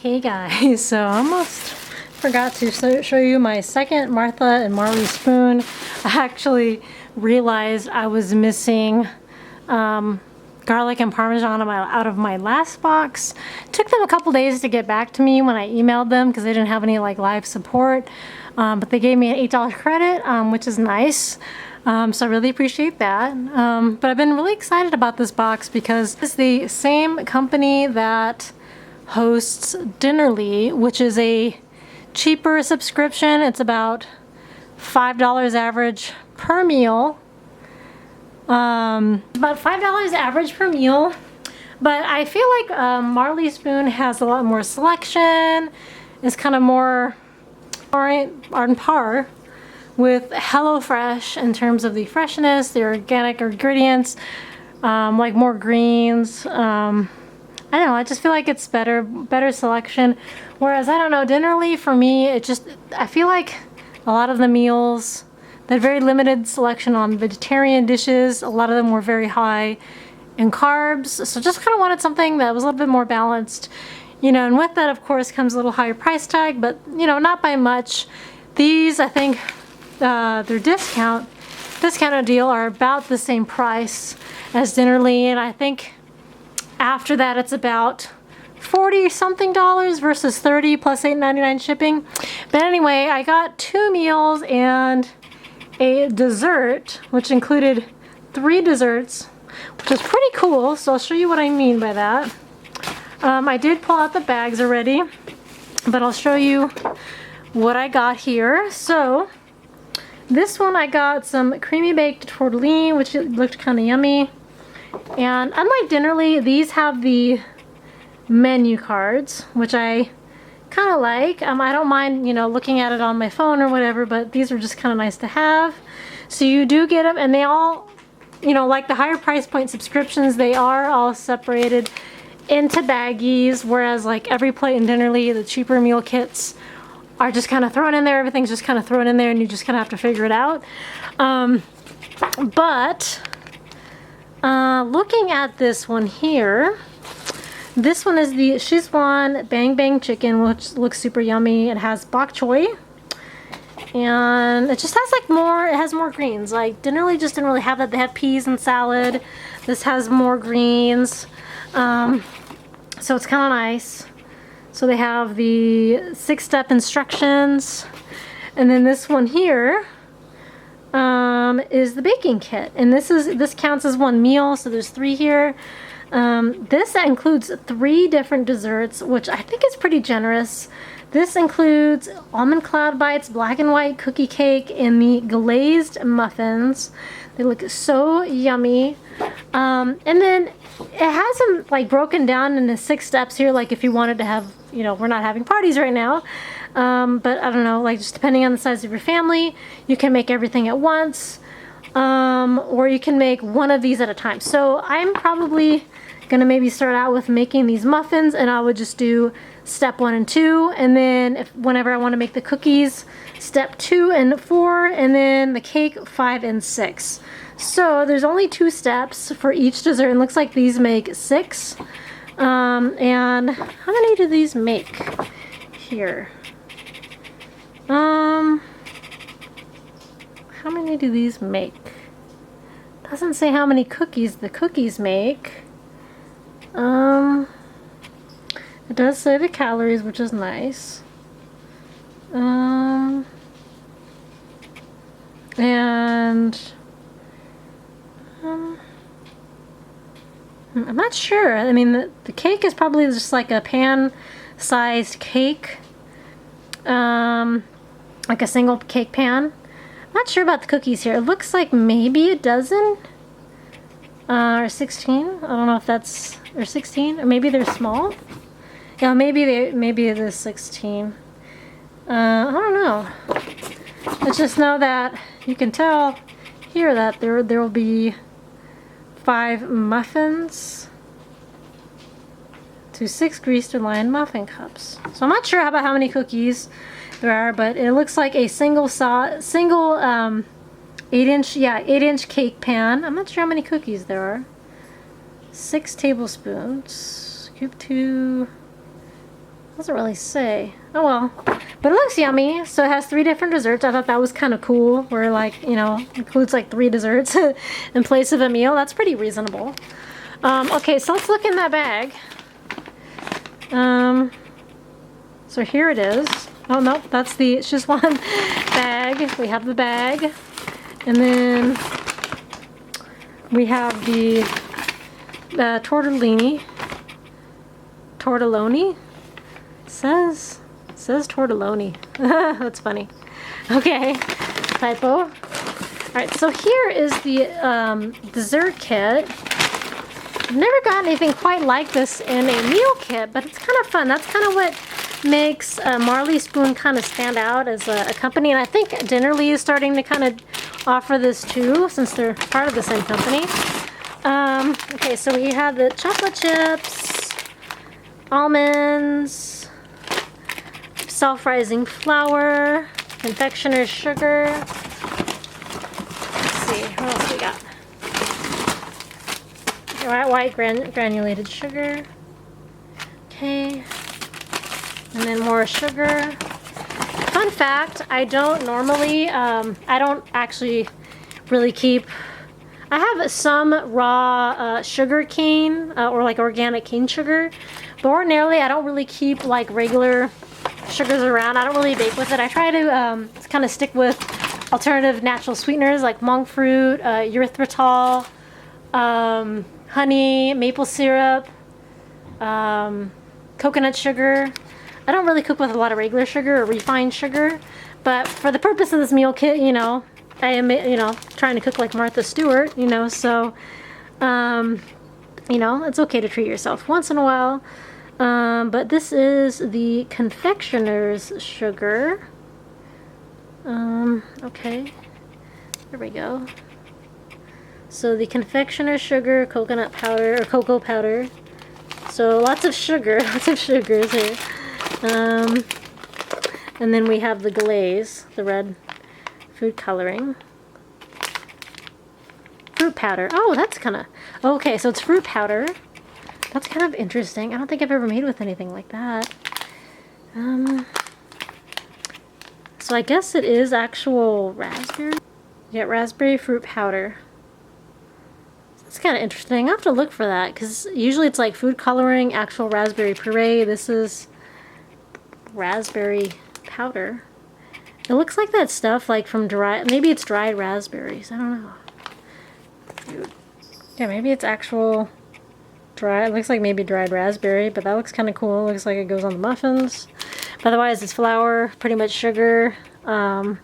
Hey guys, so I almost forgot to show you my second Martha and Marley spoon. I actually realized I was missing garlic and Parmesan out of my last box. It took them a couple days to get back to me when I emailed them because they didn't have any like live support, but they gave me an $8 credit, which is nice. So I really appreciate that. But I've been really excited about this box because it's the same company that hosts Dinnerly, which is a cheaper subscription. It's about $5 average per meal. About $5 average per meal. But I feel like MarleySpoon has a lot more selection. It's kind of more on par with HelloFresh in terms of the freshness, the organic ingredients, like more greens. I don't know, I just feel like it's better selection. Whereas, I don't know, Dinnerly for me, I feel like a lot of the meals, they had very limited selection on vegetarian dishes. A lot of them were very high in carbs. So just kind of wanted something that was a little bit more balanced. You know, and with that, of course, comes a little higher price tag, but, you know, not by much. These, I think, their discounted deal are about the same price as Dinnerly, and I think after that it's about $40 something versus $30 plus $8.99 shipping. But anyway, I got 2 meals and a dessert, which included 3 desserts, which is pretty cool. So I'll show you what I mean by that. I did pull out the bags already, but I'll show you what I got here. So this one I got some creamy baked tortellini, which looked kind of yummy. And unlike Dinnerly, these have the menu cards, which I kind of like. I don't mind, you know, looking at it on my phone or whatever, but these are just kind of nice to have. So you do get them, and they all, you know, like the higher price point subscriptions, they are all separated into baggies, whereas like Every Plate and Dinnerly, the cheaper meal kits, are just kind of thrown in there. Everything's just kind of thrown in there, and you just kind of have to figure it out. Looking at this one here, this one is the Szechuan Bang Bang Chicken, which looks super yummy. It has bok choy, and it just has like it has more greens. Like Dinnerly just didn't really have that. They have peas and salad. This has more greens, so it's kind of nice. So they have the 6-step instructions, and then this one here is the baking kit, and this counts as 1 meal, so there's 3 here. This includes 3 different desserts, which I think is pretty generous. This includes almond cloud bites, black and white cookie cake, and the glazed muffins. They look so yummy. And then it has them like broken down into 6 steps here, like if you wanted to have, you know, we're not having parties right now, but I don't know, like just depending on the size of your family, you can make everything at once, or you can make one of these at a time. So I'm probably gonna maybe start out with making these muffins, and I would just do step 1 and 2, and then whenever I want to make the cookies, step 2 and 4, and then the cake 5 and 6. So there's only 2 steps for each dessert, and looks like these make 6. And how many do these make here? How many do these make? Doesn't say how many cookies the cookies make. It does say the calories, which is nice. And I'm not sure. I mean, the cake is probably just like a pan-sized cake, like a single cake pan. I'm not sure about the cookies here. It looks like maybe a dozen, or 16. I don't know if that's, or 16, or maybe they're small. Yeah, maybe it is 16. I don't know. I just know that you can tell here that there will be 5 muffins to 6 greased or lined muffin cups. So I'm not sure about how many cookies there are, but it looks like a single 8-inch cake pan. I'm not sure how many cookies there are. 6 tablespoons. Scoop 2. Doesn't really say. Oh well. But it looks yummy. So it has 3 different desserts. I thought that was kind of cool. Where like, you know, includes like 3 desserts in place of a meal. That's pretty reasonable. Okay, so let's look in that bag. So here it is. Oh no, that's the, it's just one bag. We have the bag. And then we have the tortellini. Tortelloni? Says tortelloni. That's funny. Okay, typo. Alright, so here is the dessert kit. I've never gotten anything quite like this in a meal kit, but it's kind of fun. That's kind of what makes MarleySpoon kind of stand out as a company. And I think Dinnerly is starting to kind of offer this too, since they're part of the same company. Okay, so we have the chocolate chips, almonds, self-rising flour, confectioner's sugar. Let's see, what else we got? White granulated sugar. Okay. And then more sugar. Fun fact, I don't normally, I don't actually really keep, I have some raw sugar cane or like organic cane sugar, but ordinarily I don't really keep like regular sugars around. I don't really bake with it. I try to kind of stick with alternative natural sweeteners like monk fruit, erythritol, honey, maple syrup, coconut sugar. I don't really cook with a lot of regular sugar or refined sugar, but for the purpose of this meal kit, you know, I am, you know, trying to cook like Martha Stewart, you know, so, you know, it's okay to treat yourself once in a while. But this is the confectioner's sugar. Okay, there we go. So the confectioner's sugar, coconut powder, or cocoa powder. So lots of sugar, lots of sugars here. And then we have the glaze, the red food coloring. Fruit powder. Oh, that's kind of... Okay, so it's fruit powder. That's kind of interesting. I don't think I've ever made with anything like that. So I guess it is actual raspberry. Yeah, raspberry fruit powder. It's kind of interesting. I have to look for that because usually it's like food coloring, actual raspberry puree. This is raspberry powder. It looks like that stuff like from maybe it's dried raspberries. I don't know. Yeah, maybe it's actual dry. It looks like maybe dried raspberry, but that looks kind of cool. It looks like it goes on the muffins. But otherwise, it's flour, pretty much sugar, and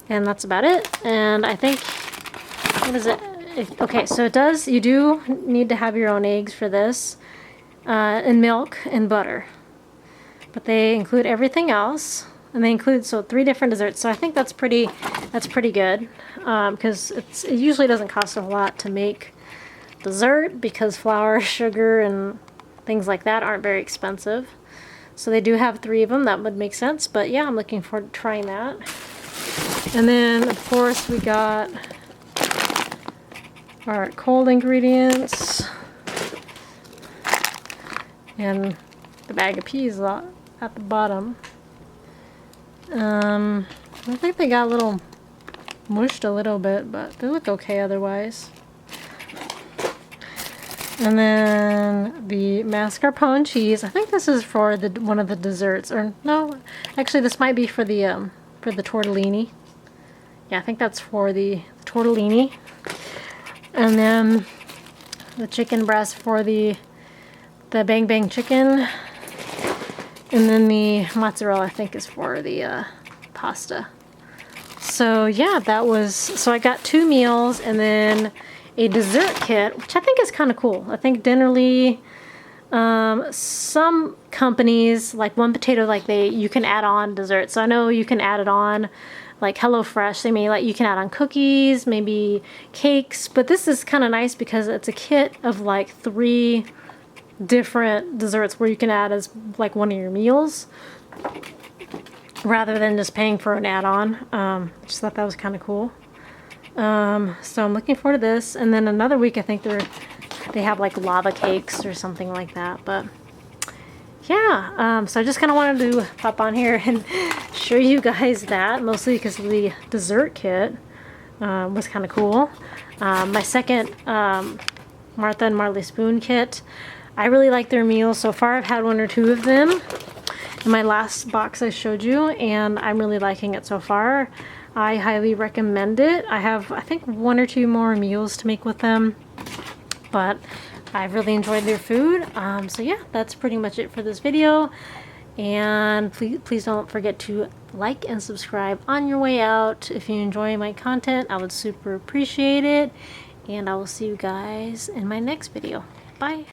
that's about it. And I think, what is it? Okay, so it does, you do need to have your own eggs for this, and milk and butter. But they include everything else, and they include, so 3 different desserts. So I think that's pretty good, because it usually doesn't cost a whole lot to make dessert, because flour, sugar, and things like that aren't very expensive. So they do have 3 of them. That would make sense. But yeah, I'm looking forward to trying that. And then, of course, we got our cold ingredients and the bag of peas at the bottom. I think they got a little mushed a little bit, but they look okay otherwise. And then the mascarpone cheese. I think this is for one of the desserts, or no, actually this might be for the tortellini. Yeah, I think that's for the tortellini. And then the chicken breast for the bang bang chicken. And then the mozzarella I think is for the pasta. So yeah, so I got 2 meals and then a dessert kit, which I think is kind of cool. I think Dinnerly, some companies, like One Potato, like you can add on desserts. So I know you can add it on, like HelloFresh, they may you can add on cookies, maybe cakes, but this is kind of nice because it's a kit of like 3 different desserts where you can add as like one of your meals rather than just paying for an add-on. I just thought that was kind of cool. So I'm looking forward to this, and then another week I think they have like lava cakes or something like that. But yeah, so I just kind of wanted to pop on here and show you guys that, mostly because the dessert kit was kind of cool. My second Martha and MarleySpoon kit, I really like their meals. So far I've had 1 or 2 of them in my last box I showed you, and I'm really liking it so far. I highly recommend it. I have, I think, 1 or 2 more meals to make with them, but I've really enjoyed their food. So yeah, that's pretty much it for this video. And please don't forget to like and subscribe on your way out. If you enjoy my content, I would super appreciate it. And I will see you guys in my next video. Bye.